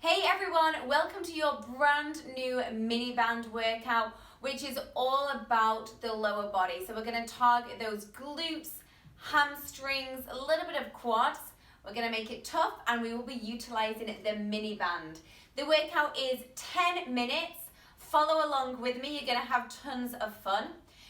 Hey everyone, welcome to your brand new mini band workout, which is all about the lower body. So we're going to target those glutes, hamstrings, a little bit of quads. We're going to make it tough and we will be utilizing the mini band. The workout is 10 minutes. Follow along with me, you're going to have tons of fun.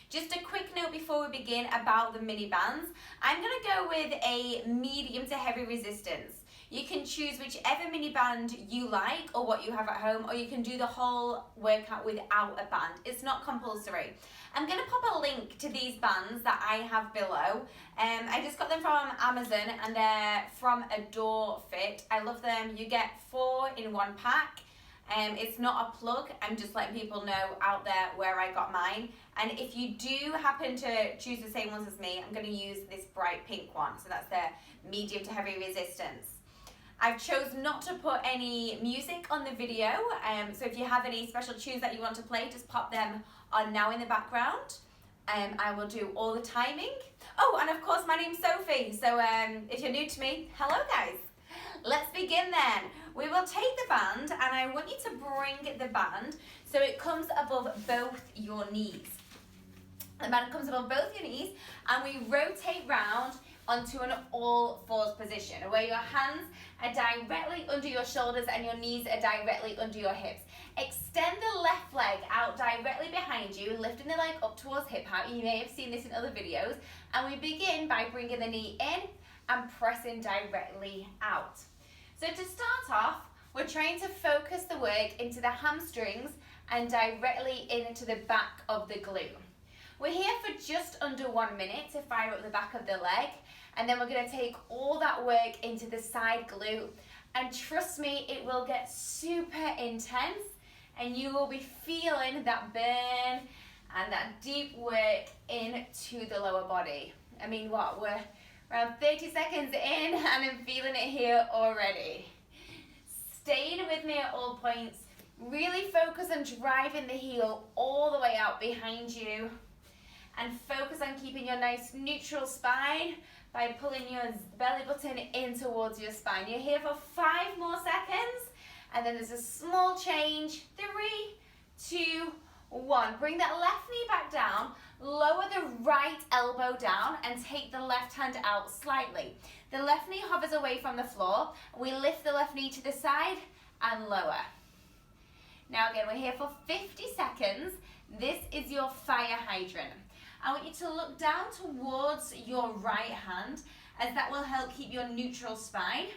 Just a quick note before we begin about the mini bands. I'm going to go with a medium to heavy resistance. You can choose whichever mini band you like or what you have at home, or you can do the whole workout without a band. It's not compulsory. I'm going to pop a link to these bands that I have below. I just got them from Amazon and they're from Adore Fit. I love them. You get 4 in one pack. It's not a plug. I'm just letting people know out there where I got mine. And if you do happen to choose the same ones as me, I'm going to use this bright pink one. So that's the medium to heavy resistance. I've chosen not to put any music on the video, so if you have any special tunes that you want to play, just pop them on now in the background. I will do all the timing. Oh, and of course my name's Sophie, so if you're new to me, hello guys. Let's begin then. We will take the band and I want you to bring the band so it comes above both your knees. The band comes above both your knees and we rotate round onto an all fours position where your hands are directly under your shoulders and your knees are directly under your hips. Extend the left leg out directly behind you, lifting the leg up towards hip height. You may have seen this in other videos. And we begin by bringing the knee in and pressing directly out. So to start off, we're trying to focus the work into the hamstrings and directly into the back of the glute. We're here for just under 1 minute to fire up the back of the leg, and then we're going to take all that work into the side glute, and trust me, it will get super intense and you will be feeling that burn and that deep work into the lower body. I mean, what, we're around 30 seconds in and I'm feeling it here already. Staying with me at all points, really focus on driving the heel all the way out behind you. And focus on keeping your nice neutral spine by pulling your belly button in towards your spine. You're here for 5 more seconds, and then there's a small change. 3, 2, 1. Bring that left knee back down, lower the right elbow down, and take the left hand out slightly. The left knee hovers away from the floor. We lift the left knee to the side and lower. Now again, we're here for 50 seconds. This is your fire hydrant. I want you to look down towards your right hand as that will help keep your neutral spine,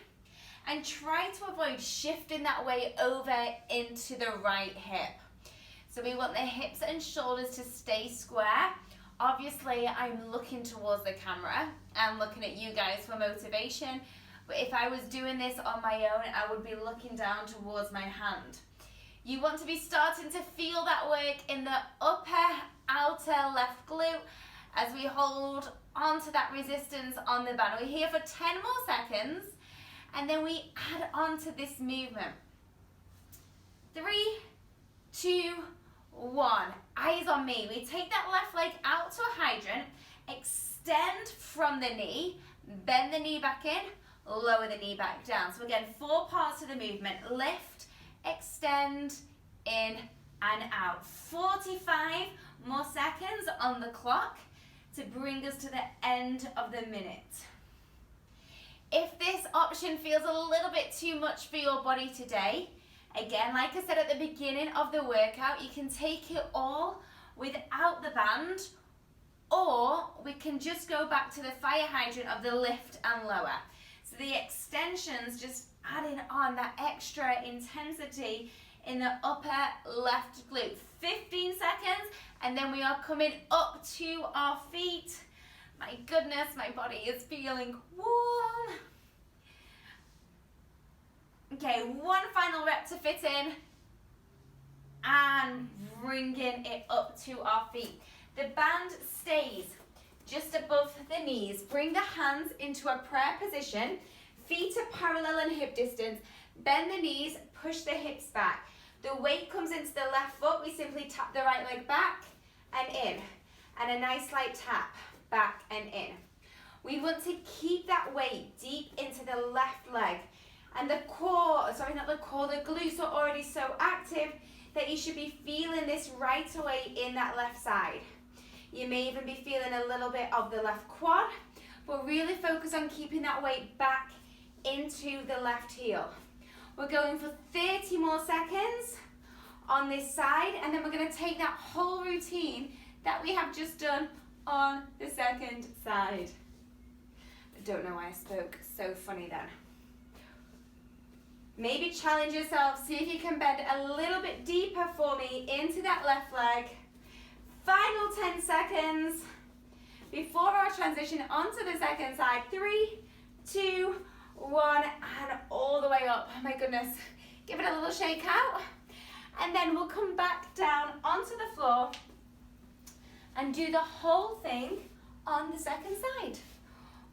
and try to avoid shifting that way over into the right hip. So we want the hips and shoulders to stay square. Obviously I'm looking towards the camera and looking at you guys for motivation, but if I was doing this on my own, I would be looking down towards my hand. You want to be starting to feel that work in the upper outer left glute as we hold onto that resistance on the band. We're here for 10 more seconds and then we add on to this movement. 3, 2, 1. Eyes on me. We take that left leg out to a hydrant, extend from the knee, bend the knee back in, lower the knee back down. So again, 4 parts of the movement. Lift, extend, in and out. 45 more seconds on the clock to bring us to the end of the minute. If this option feels a little bit too much for your body today, again, like I said at the beginning of the workout, you can take it all without the band, or we can just go back to the fire hydrant of the lift and lower. So the extensions, just adding on that extra intensity in the upper left glute. 15 seconds, and then we are coming up to our feet. My goodness, my body is feeling warm. Okay, 1 final rep to fit in, and bringing it up to our feet. The band stays just above the knees. Bring the hands into a prayer position. Feet are parallel in hip distance. Bend the knees, push the hips back. The weight comes into the left foot. We simply tap the right leg back and in. And a nice light tap back and in. We want to keep that weight deep into the left leg And the core, sorry, not the core, the glutes are already so active that you should be feeling this right away in that left side. You may even be feeling a little bit of the left quad, but really focus on keeping that weight back into the left heel. We're going for 30 more seconds on this side, and then we're going to take that whole routine that we have just done on the second side. I don't know why I spoke so funny then. Maybe challenge yourself, see if you can bend a little bit deeper for me into that left leg. Final 10 seconds before our transition onto the second side. 3, 2, 1, and all the way up. Oh my goodness. Give it a little shake out. And then we'll come back down onto the floor and do the whole thing on the second side.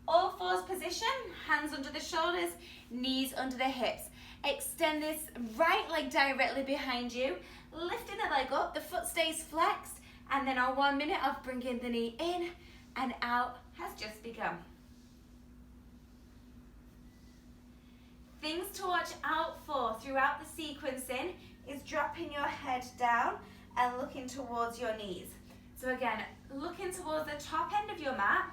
All fours position, hands under the shoulders, knees under the hips. Extend this right leg directly behind you, lifting the leg up, the foot stays flexed, and then our 1 minute of bringing the knee in and out has just begun. Things to watch out for throughout the sequencing is dropping your head down and looking towards your knees. So again, looking towards the top end of your mat,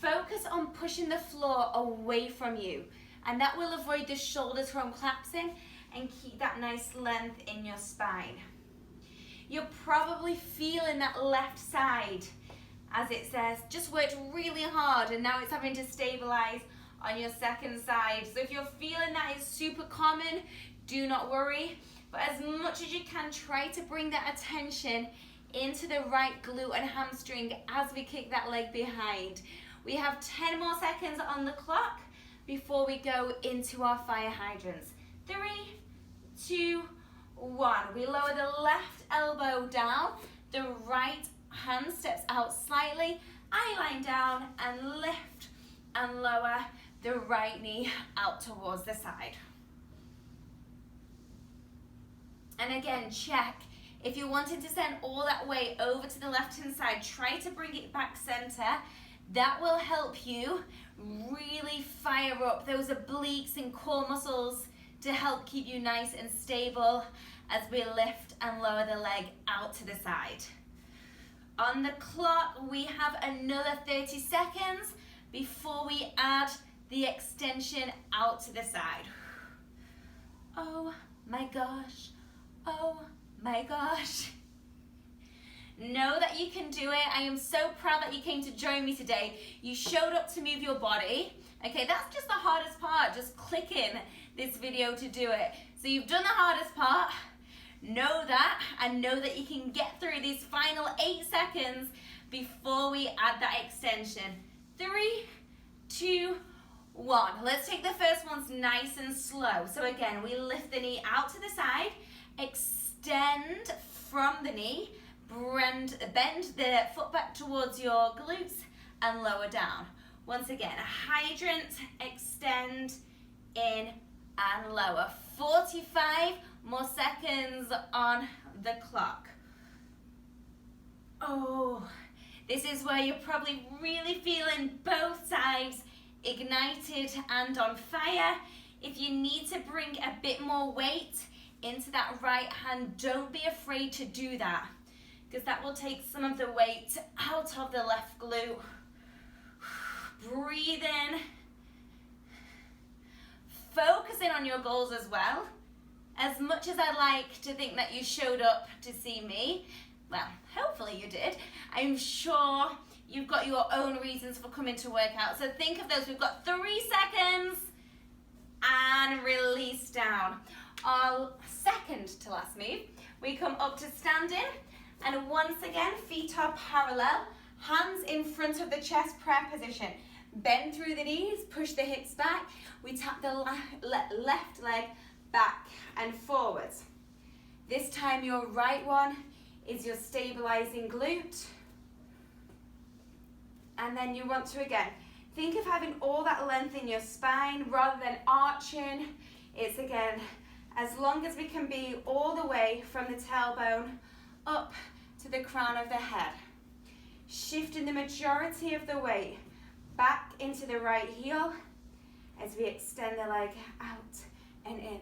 focus on pushing the floor away from you, and that will avoid the shoulders from collapsing and keep that nice length in your spine. You're probably feeling that left side, as it says, just worked really hard and now it's having to stabilize on your second side. So if you're feeling that is super common, do not worry. But as much as you can, try to bring that attention into the right glute and hamstring as we kick that leg behind. We have 10 more seconds on the clock before we go into our fire hydrants. 3, 2, 1. We lower the left elbow down, the right hand steps out slightly, eye line down, and lift and lower the right knee out towards the side. And again, check. If you're wanting to send all that weight over to the left-hand side, try to bring it back center. That will help you really fire up those obliques and core muscles to help keep you nice and stable as we lift and lower the leg out to the side. On the clock, we have another 30 seconds before we add the extension out to the side. Oh my gosh. Oh my gosh. Know that you can do it. I am so proud that you came to join me today. You showed up to move your body. Okay, that's just the hardest part, just clicking this video to do it. So you've done the hardest part. Know that, and know that you can get through these final 8 seconds before we add that extension. 3, 2, 1. Let's take the first ones nice and slow. So again, we lift the knee out to the side, extend from the knee, bend the foot back towards your glutes and lower down. Once again, a hydrant, extend, in and lower. 45 more seconds on the clock. Oh, this is where you're probably really feeling both sides ignited and on fire. If you need to bring a bit more weight into that right hand, don't be afraid to do that, because that will take some of the weight out of the left glute. Breathe in. Focusing on your goals as well. As much as I like to think that you showed up to see me, well, hopefully you did, I'm sure you've got your own reasons for coming to work out. So think of those. We've got 3 seconds and release down. Our second to last move, we come up to standing, and once again, feet are parallel, hands in front of the chest, prayer position. Bend through the knees, push the hips back. We tap the left leg back and forwards. This time your right one is your stabilizing glute. And then you want to, again, think of having all that length in your spine rather than arching. It's, again, as long as we can be all the way from the tailbone up to the crown of the head. Shifting the majority of the weight back into the right heel as we extend the leg out and in.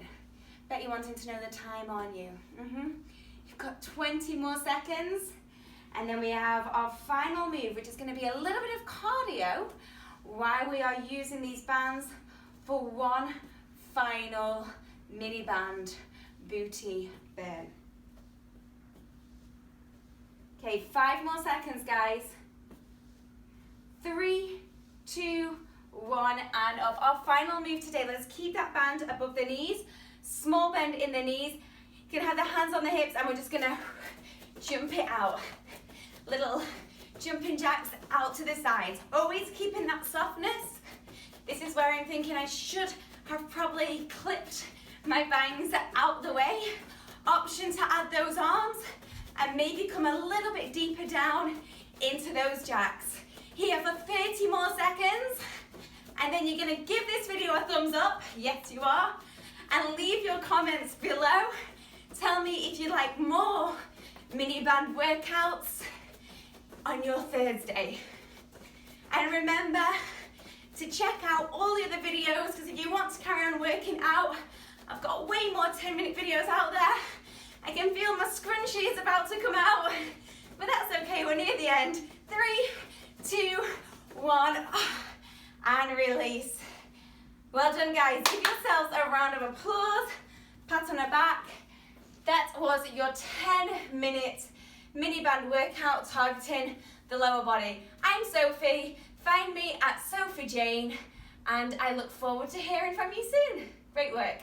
Bet you're wanting to know the time, aren't you? You've got 20 more seconds, and then we have our final move, which is going to be a little bit of cardio while we are using these bands for one final mini band booty burn. Okay, 5 more seconds, guys. 3, 2, 1, and up. Our final move today, let's keep that band above the knees. Small bend in the knees. You can have the hands on the hips, and we're just gonna jump it out. Little jumping jacks out to the sides. Always keeping that softness. This is where I'm thinking I should have probably clipped my bangs out the way. Option to add those arms and maybe come a little bit deeper down into those jacks. Here for 30 more seconds, and then you're gonna give this video a thumbs up, yes you are, and leave your comments below. Tell me if you'd like more mini band workouts on your Thursday. And remember to check out all the other videos, because if you want to carry on working out, I've got way more 10-minute videos out there. I can feel my scrunchie is about to come out, but that's okay, we're near the end. 3, 2, 1, and release. Well done, guys. Give yourselves a round of applause, pat on the back. That was your 10-minute mini band workout targeting the lower body. I'm Sophie. Find me at Sofie Jayne, and I look forward to hearing from you soon. Great work.